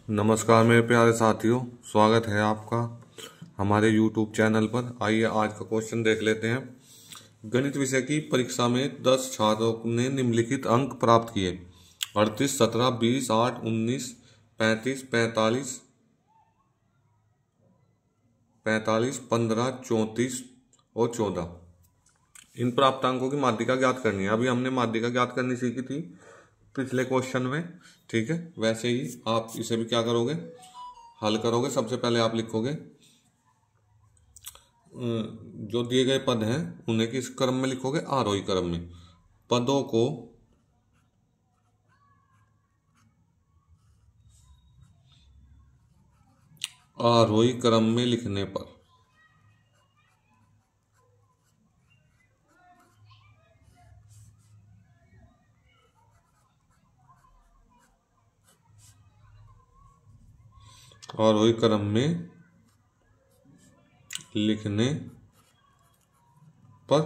नमस्कार मेरे प्यारे साथियों, स्वागत है आपका हमारे YouTube चैनल पर। आइए आज का क्वेश्चन देख लेते हैं। गणित विषय की परीक्षा में 10 छात्रों ने निम्नलिखित अंक प्राप्त किए: 38, 17, 20, 8, 19, 35, 45, 15, 34 और 14। इन प्राप्तांकों की माध्यिका ज्ञात करनी है। अभी हमने माध्यिका ज्ञात करनी सीखी थी पिछले क्वेश्चन में, ठीक है। वैसे ही आप इसे भी क्या करोगे, हल करोगे। सबसे पहले आप लिखोगे जो दिए गए पद हैं उन्हें किस क्रम में लिखोगे, आरोही क्रम में। पदों को आरोही क्रम में लिखने पर आरोही क्रम में लिखने पर,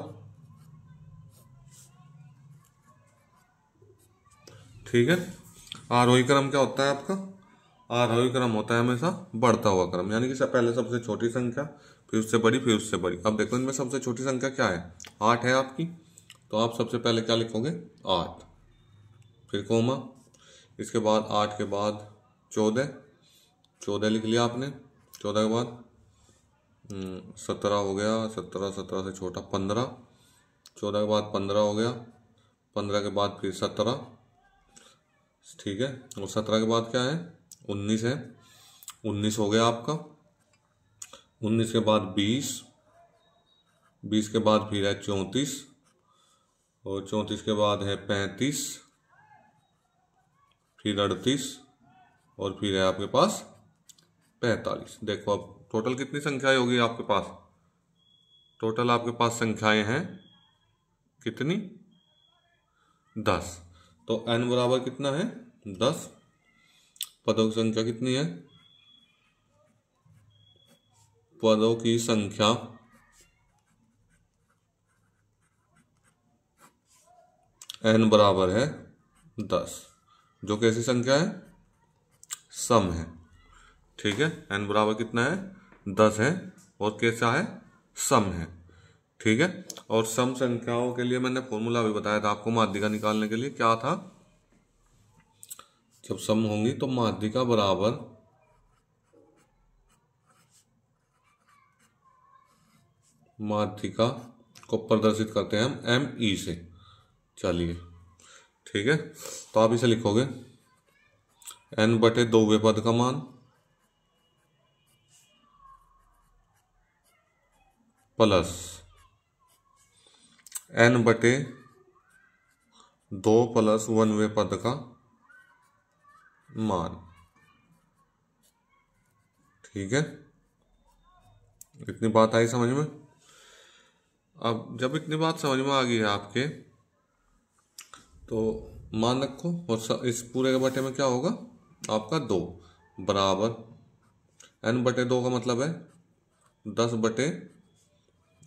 ठीक है। आरोही क्रम क्या होता है आपका? आरोही क्रम होता है हमेशा बढ़ता हुआ क्रम, यानी कि पहले सबसे छोटी संख्या, फिर उससे बड़ी, फिर उससे बड़ी। अब देखो इनमें सबसे छोटी संख्या क्या है, 8 है आपकी। तो आप सबसे पहले क्या लिखोगे, 8, फिर कोमा, इसके बाद 8 के बाद 14 लिख लिया आपने। 14 के बाद 17 हो गया, 17 से छोटा 15, 14 के बाद 15 हो गया, 15 के बाद फिर 17, ठीक है। और 17 के बाद क्या है, 19 है, 19 हो गया आपका। 19 के बाद 20, 20 के बाद फिर है 34, और 34 के बाद है 35, फिर 38, और फिर है आपके पास 45। देखो अब टोटल कितनी संख्याएं होगी आपके पास? टोटल आपके पास संख्याएं हैं कितनी, 10। तो n बराबर कितना है, 10। पदों की संख्या कितनी है, पदों की संख्या n बराबर है 10, जो कैसी संख्या है, सम है, ठीक है। n बराबर कितना है, 10 है, और कैसा है, सम है, ठीक है। और सम संख्याओं के लिए मैंने फॉर्मूला भी बताया था आपको माध्यिका निकालने के लिए। क्या था, जब सम होंगी तो माध्यिका बराबर माध्यिका को प्रदर्शित करते हैं हम एम ई से। चलिए ठीक है, तो आप इसे लिखोगे n बटे 2वें पद का मान प्लस n बटे 2 प्लस 1वें पद का मान, ठीक है। इतनी बात आई समझ में? अब जब इतनी बात समझ में आ गई है आपके, तो मान रखो, और इस पूरे के बटे में क्या होगा आपका 2 बराबर n बटे 2 का मतलब है 10 बटे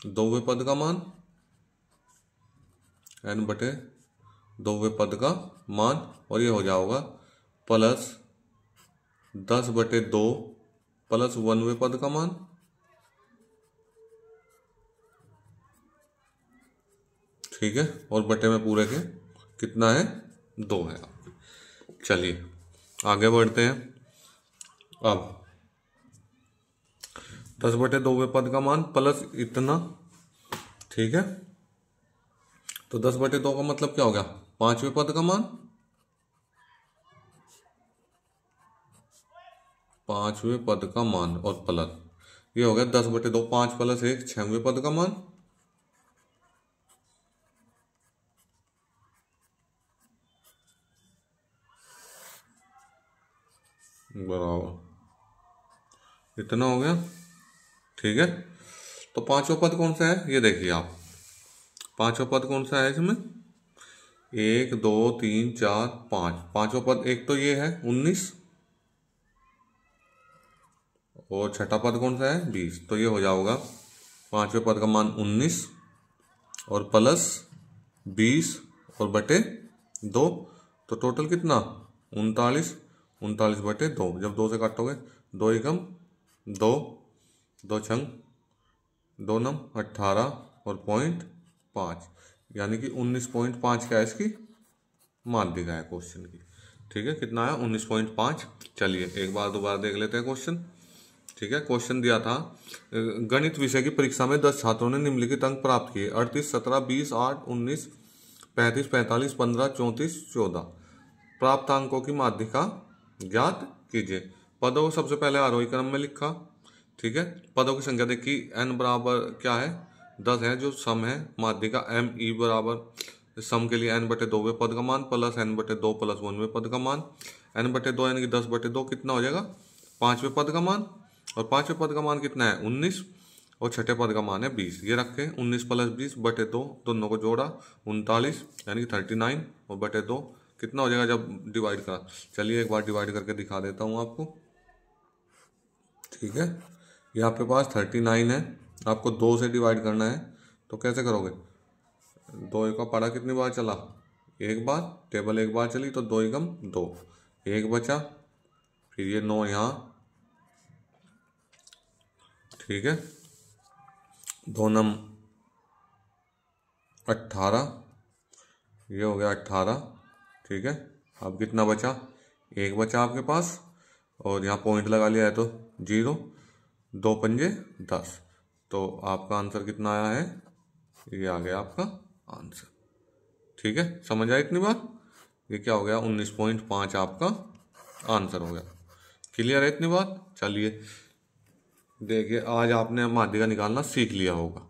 2वें पद का मान, n बटे 2वें पद का मान, और ये हो जाएगा प्लस 10 बटे 2 प्लस 1वें पद का मान, ठीक है। और बटे में पूरे के कितना है, 2 है। चलिए आगे बढ़ते हैं। अब 10 बटे 2वें पद का मान प्लस इतना, ठीक है। तो 10 बटे 2 का मतलब क्या हो गया, 5वें पद का मान, 5वें पद का मान, और प्लस ये हो गया 10 बटे 2, 5 प्लस 1, 6वें पद का मान, बराबर इतना हो गया, ठीक है। तो पांचवा पद कौन सा है, ये देखिए आप, पांचवा पद कौन सा है इसमें, 1 2 3 4 5। पांचवा पद एक तो ये है 19, और छठा पद कौन सा है, 20। तो ये हो जाएगा 5वें पद का मान 19 और प्लस 20 और बटे 2। तो टोटल कितना, 39। 39/2। जब 2 से काटोगे 2 एकम 2, 2 छंग 2 नम 18 और 0.5, यानी कि 19.5 क्या है इसकी माध्यिका है क्वेश्चन की। ठीक है, कितना आया 19.5। चलिए एक बार दोबारा देख लेते हैं क्वेश्चन। ठीक है, क्वेश्चन दिया था गणित विषय की परीक्षा में 10 छात्रों ने निम्नलिखित अंक प्राप्त किए 38, 17, 20, 8, 19, 35, 45, 15, 34, 14। प्राप्त अंकों की माध्यिका ज्ञात कीजिए। पदों को सबसे पहले आरोही क्रम में लिखा। ठीक है, पदों की संख्या देखी n बराबर क्या है 10 है, जो सम है माध्यिका m e बराबर सम के लिए n/2वें पद का मान प्लस n/2 प्लस 1वें पद का मान। n/2 यानी कि 10/2 कितना हो जाएगा 5वें पद का मान, और 5वें पद का मान कितना है 19, और छठे पद का मान है 20। ये रखे 19 + 20/2, दोनों को जोड़ा 39 यानी कि 39, और बटे 2 कितना हो जाएगा जब डिवाइड करा। चलिए एक बार डिवाइड करके दिखा देता हूँ आपको। ठीक है, ये आपके पास 39 है, आपको 2 से डिवाइड करना है, तो कैसे करोगे 2 का पढ़ा कितनी बार चला एक बार, टेबल एक बार चली तो 2 एकम 2, 1 बचा, फिर ये 9 यहाँ। ठीक है, 2 नम 18, ये हो गया 18। ठीक है, अब कितना बचा 1 बचा आपके पास, और यहाँ पॉइंट लगा लिया है तो 0, 2 पंजे 10। तो आपका आंसर कितना आया है, ये आ गया आपका आंसर। ठीक है, समझ आया इतनी बात। ये क्या हो गया 19.5 आपका आंसर हो गया। क्लियर है इतनी बात। चलिए देखिए, आज आपने माध्यिका निकालना सीख लिया होगा।